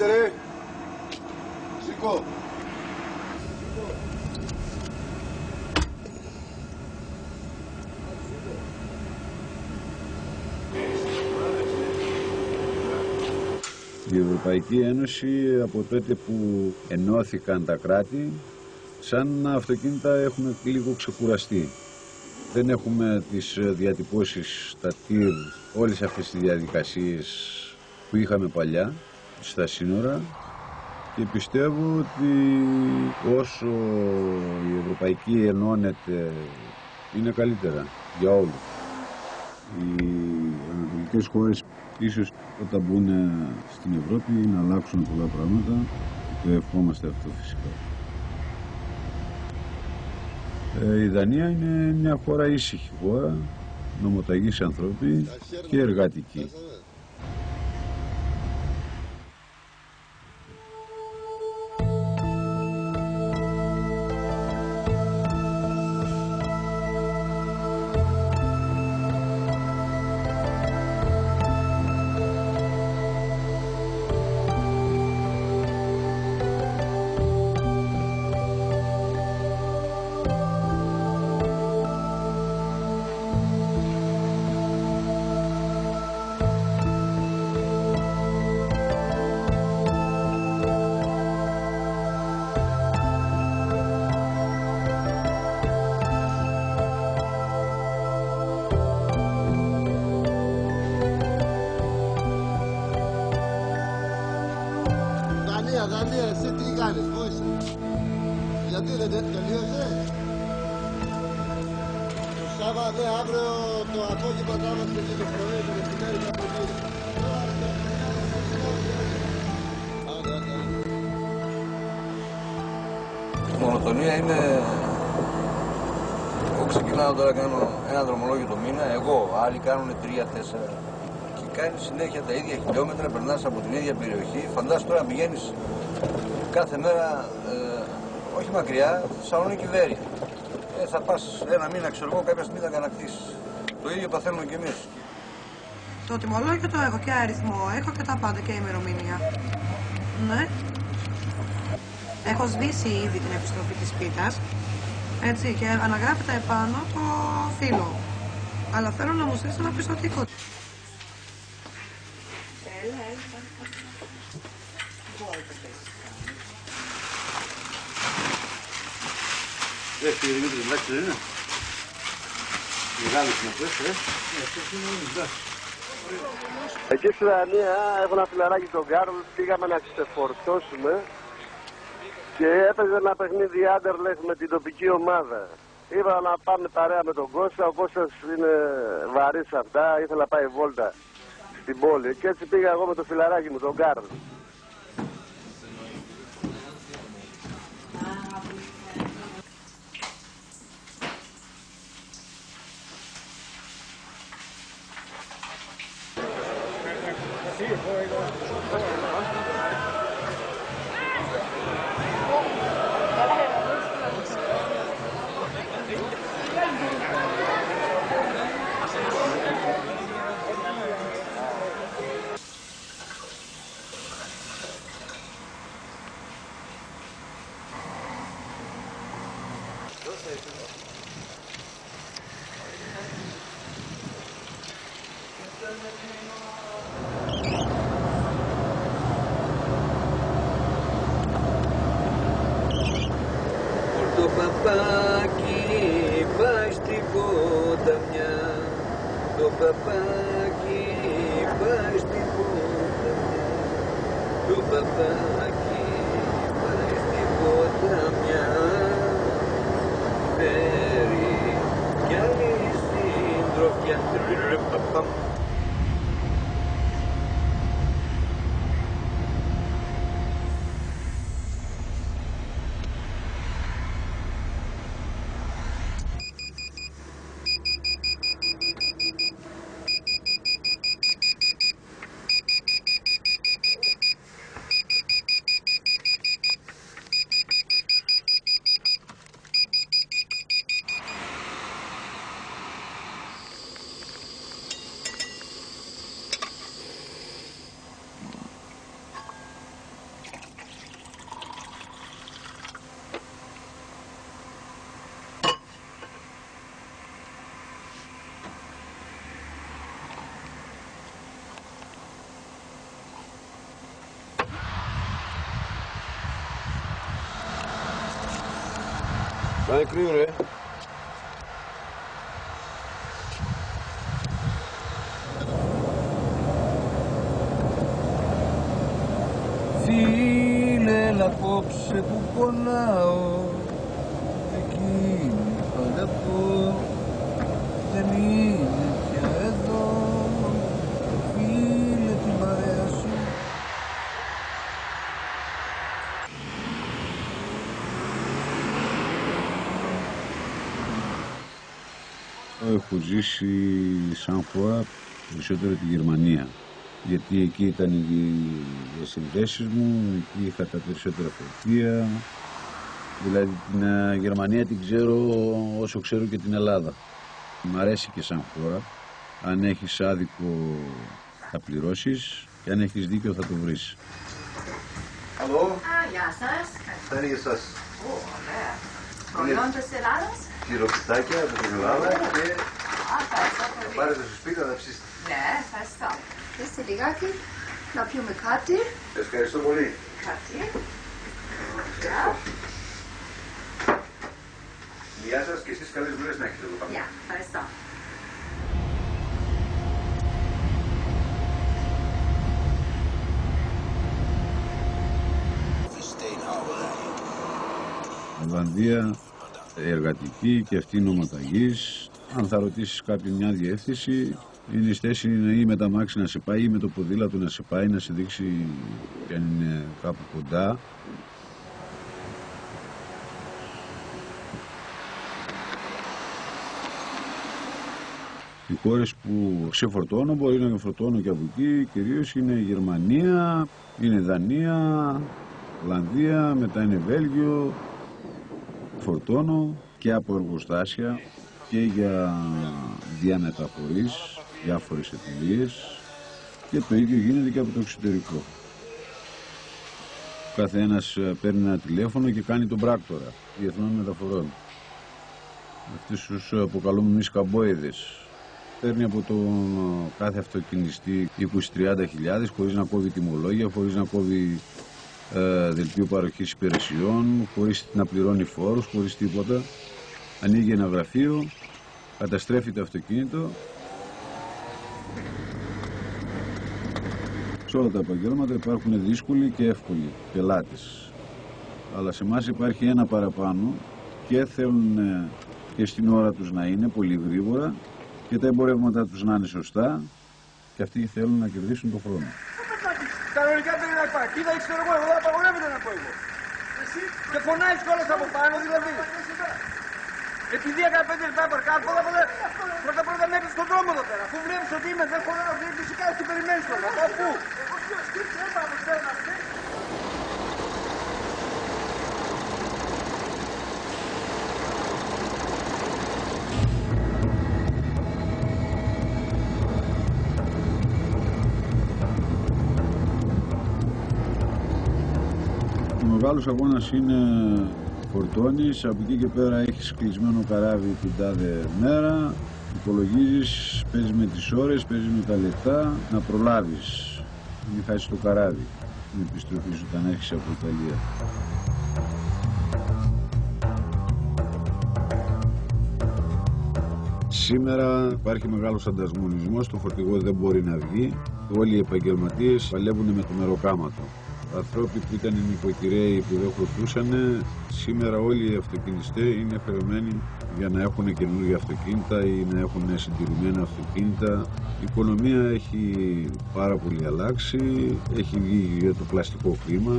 Άντε ρε. Σήκω. Η Ευρωπαϊκή Ένωση από τότε που ενώθηκαν τα κράτη, σαν αυτοκίνητα έχουμε λίγο ξεκουραστεί. Δεν έχουμε τις διατυπώσεις, τα τυρ, όλες αυτές τις διαδικασίες που είχαμε παλιά στα σύνορα και πιστεύω ότι όσο η Ευρωπαϊκή ενώνεται είναι καλύτερα για όλους. Οι ανατολικές χώρες ίσως όταν μπουν στην Ευρώπη να αλλάξουν πολλά πράγματα και το ευχόμαστε αυτό φυσικά. Η Δανία είναι μια χώρα ήσυχη χώρα, νομοταγής ανθρώποι και εργατική. Δανία, εσύ τι κάνεις, πού είσαι? Γιατί δεν τελείωσε? Το Σάββατο, αύριο το απόγευμα θα είμαστε και το πρωί, το μεσημέρι θα απογείρει. Η μονοτονία είναι... Εγώ ξεκινάω τώρα, κάνω ένα δρομολόγιο το μήνα, εγώ, άλλοι κάνουν 3-4. Κάνεις συνέχεια τα ίδια χιλιόμετρα, περνάς από την ίδια περιοχή. Φαντάσου τώρα πηγαίνεις κάθε μέρα, όχι μακριά, Θεσσαλονίκη Βέρεια. Θα πας ένα μήνα, ξέρω εγώ, κάποια στιγμή θα κατακτήσεις. Το ίδιο παθαίνουμε κι εμείς. Το τιμολόγιο το έχω και αριθμό, έχω και τα πάντα και ημερομηνία. Ναι. Έχω σβήσει ήδη την επιστροφή της πίτας, έτσι, και αναγράφεται επάνω το φύλλο. Αλλά θέλω να μου στείλεις ένα πιστωτικό. Κύριε Δημήτρη, εντάξει δεν είναι? Μεγάλος είναι αυτός, Εκεί στη Δανία έχω ένα φιλαράκι τον Κάρλ, πήγαμε να ξεφορτώσουμε και έπαιζε ένα παιχνίδι Άντερλεχτ με την τοπική ομάδα. Είπα να πάμε παρέα με τον Κώστα, ο Κώστας είναι βαρύς αυτά, ήθελα να πάει βόλτα στην πόλη και έτσι πήγα εγώ με το φιλαράκι μου, τον Κάρλ. Το παπάκι πάει στην ποταμιά, το παπάκι πάει στην ποταμιά, το παπάκι πάει στην ποταμιά, φέρει κι άλλη συντροφιά. Κάνε κρύο ρε. Φίλε, έλα απόψε που πονάω. Εκείνη που αγαπώ δεν είναι πια εδώ. Φίλε, την παρέα σου. Έχω ζήσει σαν φορά περισσότερο τη Γερμανία, γιατί εκεί ήταν οι συνδέσεις μου, εκεί είχα τα περισσότερα φορτία. Δηλαδή την Γερμανία την ξέρω όσο ξέρω και την Ελλάδα. Μ' αρέσει και σαν χώρα. Αν έχεις άδικο θα πληρώσεις και αν έχεις δίκιο θα το βρεις. Αλλό. Γεια σας. Θα είναι για εσάς. Ωραία. Προϊόν της Ελλάδας. Τυροπιτάκια από την Ελλάδα και Ευχαριστώ θα πολύ. πάρετε στο σπίτι να τα ψήσετε. Ναι, ευχαριστώ. Είστε λιγάκι να πιούμε κάτι. Ευχαριστώ πολύ. Κάτι. Γεια σας και εσείς καλές δουλειές να έχετε εδώ πάνω. Γεια, ευχαριστώ. Ολλανδία, εργατική και αυτή νομοταγής. Αν θα ρωτήσεις κάποιον μια διεύθυνση, είναι η θέση ή με τα μάξι να σε πάει ή με το ποδήλατο να σε πάει, να σε δείξει και αν είναι κάπου κοντά. Οι χώρες που ξεφορτώνω, μπορεί να φορτώνω και από εκεί, κυρίως είναι η Γερμανία, είναι η Δανία, Ολλανδία, μετά είναι Βέλγιο. Φορτώνω και από εργοστάσια και για διαμεταφορείς, διάφορες εταιρείες, και το ίδιο γίνεται και από το εξωτερικό. Κάθε ένας παίρνει ένα τηλέφωνο και κάνει τον πράκτορα διεθνών μεταφορών. Αυτούς τους αποκαλούμε εμείς καμπόιδες. Παίρνει από τον κάθε αυτοκινηστή 20-30 χιλιάδες χωρίς να κόβει τιμολόγια, χωρίς να κόβει δελτίο παροχής υπηρεσιών, χωρίς να πληρώνει φόρους, χωρίς τίποτα. Ανοίγει ένα γραφείο, καταστρέφει το αυτοκίνητο. Σε όλα τα επαγγέλματα υπάρχουν δύσκολοι και εύκολοι πελάτες. Αλλά σε εμάς υπάρχει ένα παραπάνω και θέλουν και στην ώρα τους να είναι πολύ γρήγορα και τα εμπορεύματα τους να είναι σωστά και αυτοί θέλουν να κερδίσουν τον χρόνο. Κανονικά πρέπει να υπάρχει. Κοίτα, ξέρω εγώ, εδώ απαγορεύεται να πω εγώ. Και φωνάει κιόλας από πάνω, δηλαδή. Επειδή έκανα 5 λεπτά παρκάρ, πρώτα με έπαιξε στον δρόμο εδώ πέρα. Αφού βλέπεις ότι είμαι, δεν χωρώ, φυσικά τι περιμένεις τώρα. Από πού? Ο μεγάλος αγώνας είναι φορτώνεις, από εκεί και πέρα έχεις κλεισμένο καράβι την τάδε μέρα, υπολογίζεις, παίζεις με τις ώρες, παίζεις με τα λεπτά, να προλάβεις, να μην χάσεις το καράβι, την επιστροφή σου όταν έχεις από Ιταλία. Σήμερα υπάρχει μεγάλος ανταγωνισμός, το φορτηγό δεν μπορεί να βγει, όλοι οι επαγγελματίες παλεύουν με το μεροκάματο. Ανθρώποι που ήταν νοικοκυρέοι που δεν χορτούσαν, σήμερα όλοι οι αυτοκινηστές είναι χρεωμένοι για να έχουν καινούργια αυτοκίνητα ή να έχουν συντηρημένα αυτοκίνητα. Η οικονομία έχει πάρα πολύ αλλάξει, έχει βγει για το πλαστικό κλίμα.